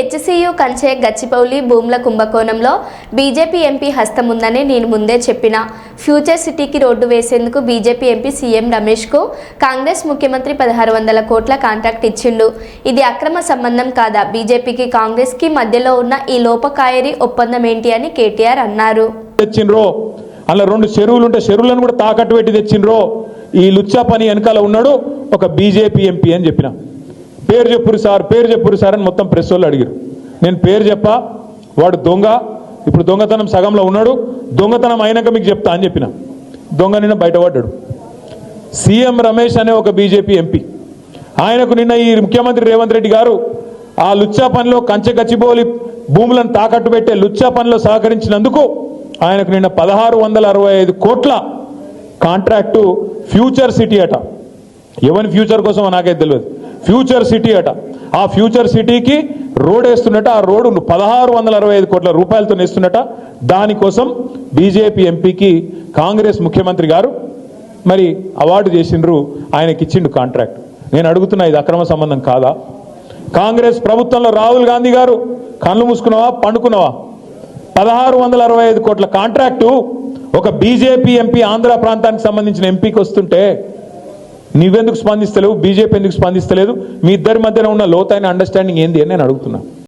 HCU కంచె గచ్చిపౌలి భూముల కుంభకోణంలో బీజేపీ ఎంపీ హస్తం ఉందని నేను ముందే చెప్పిన. ఫ్యూచర్ సిటీకి రోడ్డు వేసేందుకు బీజేపీ ఎంపీ సీఎం రమేష్కు కాంగ్రెస్ ముఖ్యమంత్రి 1600 కోట్ల కాంట్రాక్ట్ ఇచ్చిండు. ఇది అక్రమ సంబంధం కాదా? బీజేపీకి కాంగ్రెస్కి మధ్యలో ఉన్న ఈ లోపకాయరి ఒప్పందం ఏంటి అని కేటీఆర్ అన్నారు. అలా 2 చెరువులు ఉంటే చెరువులను కూడా తాకట్టు పెట్టి తెచ్చిండ్రో ఈ లుచ్చా పని వెనకాల ఉన్నాడు ఒక బీజేపీ ఎంపీ అని చెప్పిన. పేరు చెప్పురు సార్ అని మొత్తం ప్రెస్ వాళ్ళు అడిగారు. నేను పేరు చెప్పా, వాడు దొంగ, ఇప్పుడు దొంగతనం సగంలో ఉన్నాడు, దొంగతనం అయినాక మీకు చెప్తా అని చెప్పిన. దొంగ నిన్న బయటపడ్డాడు. సీఎం రమేష్ అనే ఒక బీజేపీ ఎంపీ, ఆయనకు నిన్న ఈ ముఖ్యమంత్రి రేవంత్ రెడ్డి గారు ఆ లుచ్చా పనిలో కంచె గచ్చిబౌలి భూములను తాకట్టు పెట్టే లుచ్చా పనిలో సహకరించినందుకు ఆయనకు నిన్న 1665 కోట్ల కాంట్రాక్టు ఫ్యూచర్ సిటీ అట. ఎవరి ఫ్యూచర్ కోసం నాకైతే తెలియదు. ఫ్యూచర్ సిటీ అట. ఆ ఫ్యూచర్ సిటీకి రోడ్ వేస్తున్నట. ఆ రోడ్డు 1665 కోట్ల రూపాయలతో వేస్తున్నట. దానికోసం బీజేపీ ఎంపీకి కాంగ్రెస్ ముఖ్యమంత్రి గారు మరి అవార్డు చేసిండ్రు, ఆయనకి ఇచ్చిండు కాంట్రాక్ట్. నేను అడుగుతున్నా, ఇది అక్రమ సంబంధం కాదా? కాంగ్రెస్ ప్రభుత్వంలో రాహుల్ గాంధీ గారు కళ్ళు మూసుకున్నావా పండుకున్నావా? 1665 కోట్ల కాంట్రాక్టు ఒక బీజేపీ ఎంపీ ఆంధ్ర ప్రాంతానికి సంబంధించిన ఎంపీకి వస్తుంటే నువ్వెందుకు స్పందిస్తలేవు? బీజేపీ ఎందుకు స్పందిస్తలేదు? మీ ఇద్దరి మధ్యన ఉన్న లోతైన అండర్స్టాండింగ్ ఏంది అని నేను అడుగుతున్నా.